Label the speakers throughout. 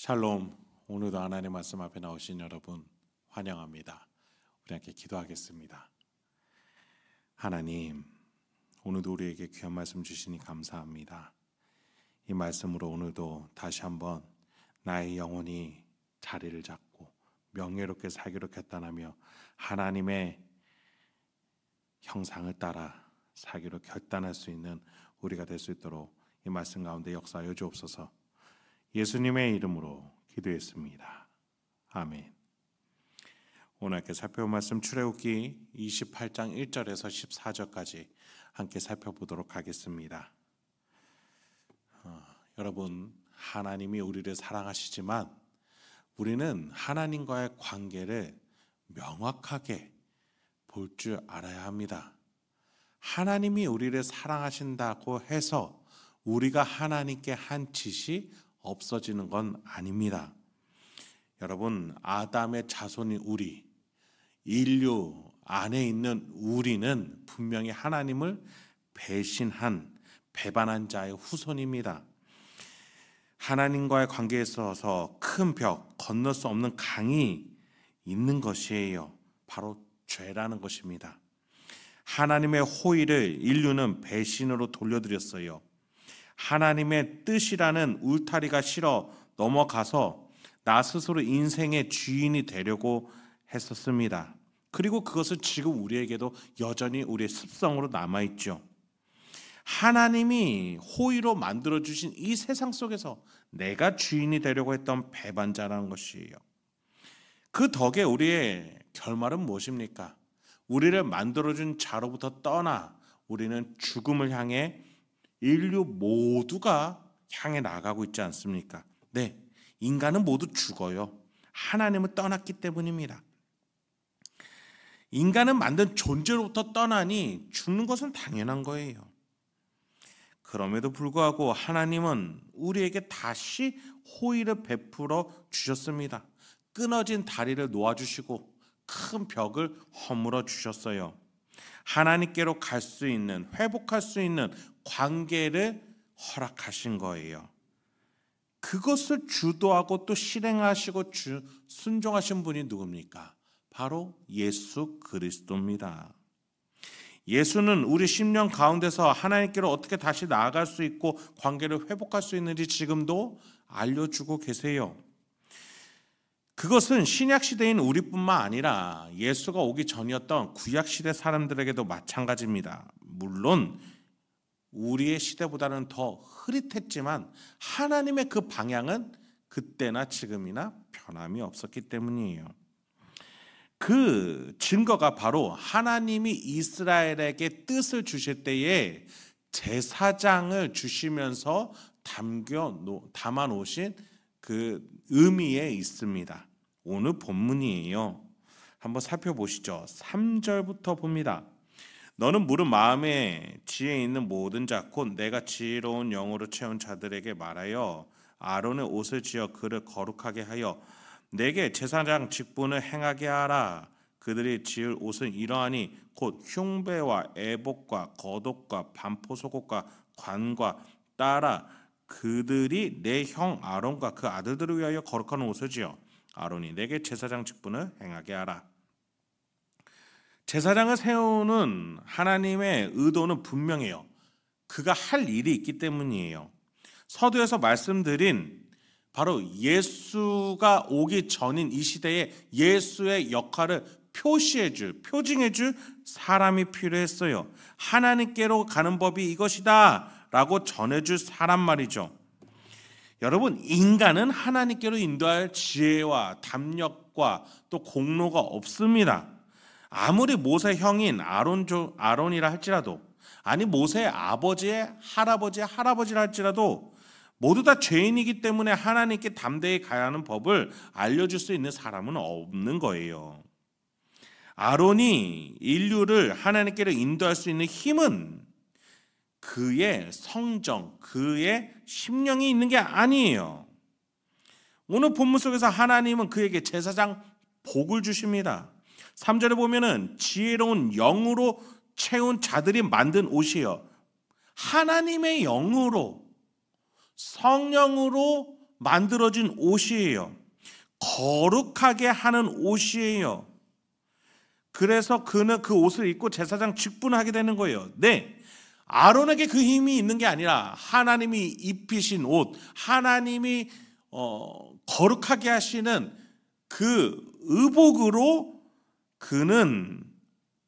Speaker 1: 샬롬. 오늘도 하나님의 말씀 앞에 나오신 여러분 환영합니다. 우리 함께 기도하겠습니다. 하나님, 오늘도 우리에게 귀한 말씀 주시니 감사합니다. 이 말씀으로 오늘도 다시 한번 나의 영혼이 자리를 잡고 명예롭게 살기로 결단하며 하나님의 형상을 따라 살기로 결단할 수 있는 우리가 될 수 있도록 이 말씀 가운데 역사하여 주옵소서. 예수님의 이름으로 기도했습니다. 아멘. 오늘 함께 살펴볼 말씀 출애굽기 28장 1절에서 14절까지 함께 살펴보도록 하겠습니다. 여러분, 하나님이 우리를 사랑하시지만 우리는 하나님과의 관계를 명확하게 볼 줄 알아야 합니다. 하나님이 우리를 사랑하신다고 해서 우리가 하나님께 한 짓이 없어지는 건 아닙니다. 여러분, 아담의 자손인 우리, 인류 안에 있는 우리는 분명히 하나님을 배반한 자의 후손입니다. 하나님과의 관계에 있어서 큰 벽, 건널 수 없는 강이 있는 것이에요. 바로 죄라는 것입니다. 하나님의 호의를 인류는 배신으로 돌려드렸어요. 하나님의 뜻이라는 울타리가 실어 넘어가서 나 스스로 인생의 주인이 되려고 했었습니다. 그리고 그것은 지금 우리에게도 여전히 우리의 습성으로 남아있죠. 하나님이 호의로 만들어주신 이 세상 속에서 내가 주인이 되려고 했던 배반자라는 것이에요. 그 덕에 우리의 결말은 무엇입니까? 우리를 만들어준 자로부터 떠나 우리는 죽음을 향해 인류 모두가 향해 나가고 있지 않습니까? 네, 인간은 모두 죽어요. 하나님을 떠났기 때문입니다. 인간은 만든 존재로부터 떠나니 죽는 것은 당연한 거예요. 그럼에도 불구하고 하나님은 우리에게 다시 호의를 베풀어 주셨습니다. 끊어진 다리를 놓아주시고 큰 벽을 허물어 주셨어요. 하나님께로 갈 수 있는, 회복할 수 있는 관계를 허락하신 거예요. 그것을 주도하고 또 실행하시고 순종하신 분이 누굽니까? 바로 예수 그리스도입니다. 예수는 우리 심령 가운데서 하나님께로 어떻게 다시 나아갈 수 있고 관계를 회복할 수 있는지 지금도 알려주고 계세요. 그것은 신약시대인 우리뿐만 아니라 예수가 오기 전이었던 구약시대 사람들에게도 마찬가지입니다. 물론 우리의 시대보다는 더 흐릿했지만 하나님의 그 방향은 그때나 지금이나 변함이 없었기 때문이에요. 그 증거가 바로 하나님이 이스라엘에게 뜻을 주실 때에 제사장을 주시면서 담아 놓으신 그 의미에 있습니다. 오늘 본문이에요. 한번 살펴보시죠. 3절부터 봅니다. 너는 물은 마음에 지혜 있는 모든 자 곧 내가 지혜로운 영으로 채운 자들에게 말하여 아론의 옷을 지어 그를 거룩하게 하여 내게 제사장 직분을 행하게 하라. 그들이 지을 옷은 이러하니 곧 흉배와 애복과 겉옷과 반포속옷과 관과 따라 그들이 내 형 아론과 그 아들들을 위하여 거룩한 옷을 지어 아론이 내게 제사장 직분을 행하게 하라. 제사장을 세우는 하나님의 의도는 분명해요. 그가 할 일이 있기 때문이에요. 서두에서 말씀드린 바로 예수가 오기 전인 이 시대에 예수의 역할을 표징해줄 사람이 필요했어요. 하나님께로 가는 법이 이것이다 라고 전해줄 사람 말이죠. 여러분, 인간은 하나님께로 인도할 지혜와 담력과 또 공로가 없습니다. 아무리 모세 형인 아론이라 할지라도, 아니 모세의 아버지의 할아버지라 할지라도 모두 다 죄인이기 때문에 하나님께 담대히 가야 하는 법을 알려줄 수 있는 사람은 없는 거예요. 아론이 인류를 하나님께로 인도할 수 있는 힘은 그의 성정, 그의 심령이 있는 게 아니에요. 오늘 본문 속에서 하나님은 그에게 제사장 복을 주십니다. 3절에 보면은 지혜로운 영으로 채운 자들이 만든 옷이에요. 하나님의 영으로, 성령으로 만들어진 옷이에요. 거룩하게 하는 옷이에요. 그래서 그는 그 옷을 입고 제사장 직분을 하게 되는 거예요. 네, 아론에게 그 힘이 있는 게 아니라 하나님이 입히신 옷, 하나님이 거룩하게 하시는 그 의복으로 그는,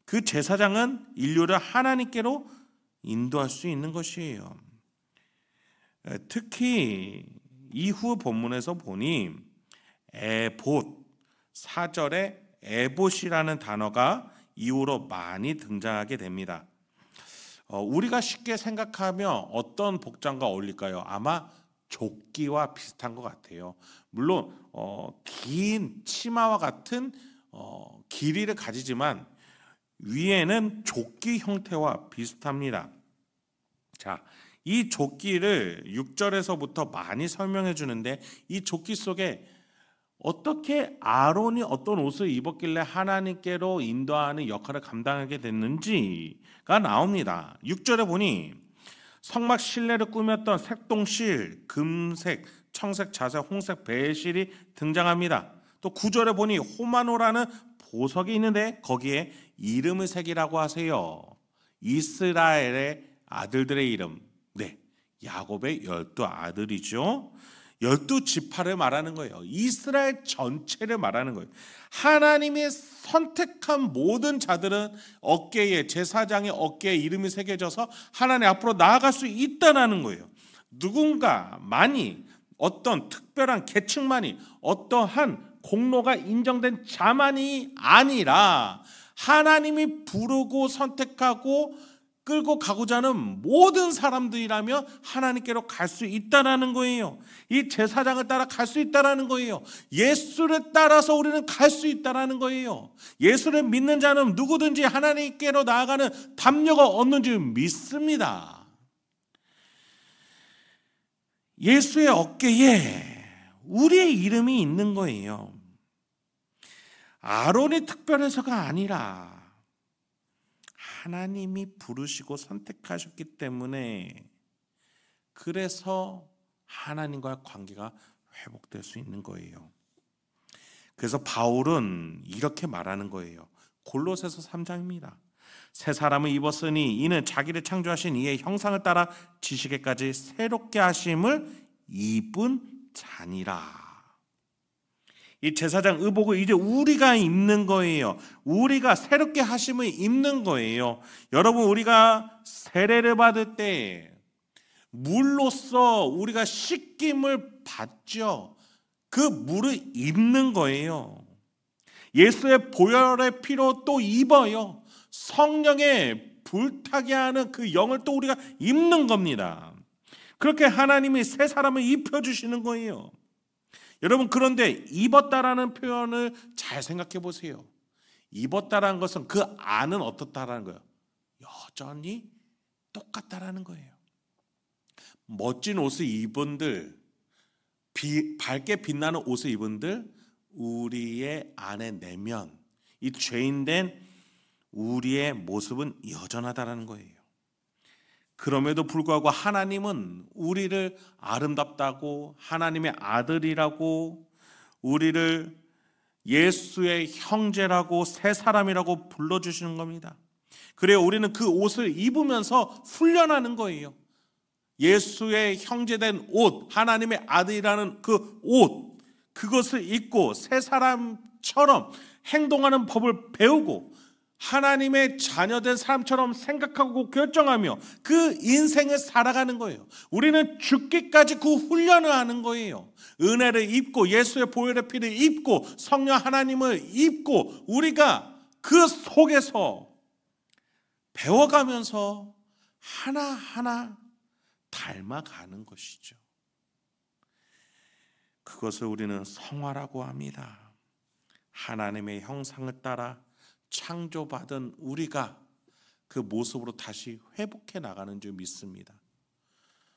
Speaker 1: 그 제사장은 인류를 하나님께로 인도할 수 있는 것이에요. 특히 이후 본문에서 보니 에봇, 4절에 에봇이라는 단어가 이후로 많이 등장하게 됩니다. 우리가 쉽게 생각하면 어떤 복장과 어울릴까요? 아마 조끼와 비슷한 것 같아요. 물론 긴 치마와 같은 길이를 가지지만 위에는 조끼 형태와 비슷합니다. 자, 이 조끼를 6절에서부터 많이 설명해 주는데, 이 조끼 속에 어떻게 아론이 어떤 옷을 입었길래 하나님께로 인도하는 역할을 감당하게 됐는지가 나옵니다. 6절에 보니 성막 실내를 꾸몄던 색동실, 금색, 청색, 자색, 홍색 배실이 등장합니다. 또 9절에 보니 호마노라는 보석이 있는데 거기에 이름을 새기라고 하세요. 이스라엘의 아들들의 이름, 네, 야곱의 12아들이죠. 12지파를 말하는 거예요. 이스라엘 전체를 말하는 거예요. 하나님이 선택한 모든 자들은 어깨에, 제사장의 어깨에 이름이 새겨져서 하나님 앞으로 나아갈 수 있다는 거예요. 누군가만이, 어떤 특별한 계층만이, 어떠한 공로가 인정된 자만이 아니라 하나님이 부르고 선택하고 끌고 가고자 하는 모든 사람들이라면 하나님께로 갈 수 있다라는 거예요. 이 제사장을 따라 갈 수 있다라는 거예요. 예수를 따라서 우리는 갈 수 있다라는 거예요. 예수를 믿는 자는 누구든지 하나님께로 나아가는 담력을 얻는 줄 믿습니다. 예수의 어깨에 우리의 이름이 있는 거예요. 아론이 특별해서가 아니라 하나님이 부르시고 선택하셨기 때문에, 그래서 하나님과의 관계가 회복될 수 있는 거예요. 그래서 바울은 이렇게 말하는 거예요. 골로새서 3장입니다. 새 사람을 입었으니 이는 자기를 창조하신 이의 형상을 따라 지식에까지 새롭게 하심을 입은 자니라. 이 제사장 의복을 이제 우리가 입는 거예요. 우리가 새롭게 하심을 입는 거예요. 여러분, 우리가 세례를 받을 때 물로써 우리가 씻김을 받죠. 그 물을 입는 거예요. 예수의 보혈의 피로 또 입어요. 성령의 불타게 하는 그 영을 또 우리가 입는 겁니다. 그렇게 하나님이 새 사람을 입혀주시는 거예요. 여러분, 그런데 입었다라는 표현을 잘 생각해 보세요. 입었다라는 것은 그 안은 어떻다라는 거예요? 여전히 똑같다라는 거예요. 멋진 옷을 입은들, 밝게 빛나는 옷을 입은들, 우리의 안의 내면, 이 죄인된 우리의 모습은 여전하다라는 거예요. 그럼에도 불구하고 하나님은 우리를 아름답다고, 하나님의 아들이라고, 우리를 예수의 형제라고, 새 사람이라고 불러주시는 겁니다. 그래요, 우리는 그 옷을 입으면서 훈련하는 거예요. 예수의 형제된 옷, 하나님의 아들이라는 그 옷, 그것을 입고 새 사람처럼 행동하는 법을 배우고 하나님의 자녀된 사람처럼 생각하고 결정하며 그 인생을 살아가는 거예요. 우리는 죽기까지 그 훈련을 하는 거예요. 은혜를 입고 예수의 보혈의 피를 입고 성령 하나님을 입고 우리가 그 속에서 배워가면서 하나하나 닮아가는 것이죠. 그것을 우리는 성화라고 합니다. 하나님의 형상을 따라 창조받은 우리가 그 모습으로 다시 회복해 나가는 줄 믿습니다.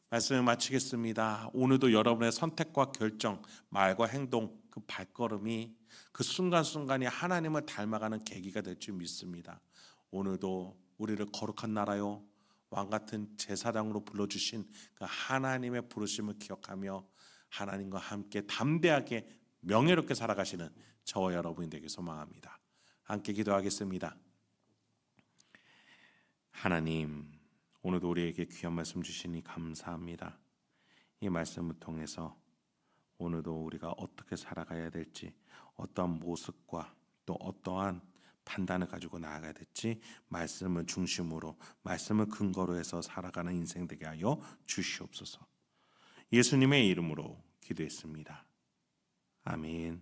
Speaker 1: 말씀을 마치겠습니다. 오늘도 여러분의 선택과 결정, 말과 행동, 그 발걸음이 그 순간순간이 하나님을 닮아가는 계기가 될 줄 믿습니다. 오늘도 우리를 거룩한 나라요 왕같은 제사장으로 불러주신 그 하나님의 부르심을 기억하며 하나님과 함께 담대하게 명예롭게 살아가시는 저와 여러분이 되길 소망합니다. 함께 기도하겠습니다. 하나님, 오늘도 우리에게 귀한 말씀 주시니 감사합니다. 이 말씀을 통해서 오늘도 우리가 어떻게 살아가야 될지, 어떠한 모습과 또 어떠한 판단을 가지고 나아가야 될지 말씀을 중심으로, 말씀을 근거로 해서 살아가는 인생 되게 하여 주시옵소서. 예수님의 이름으로 기도했습니다. 아멘.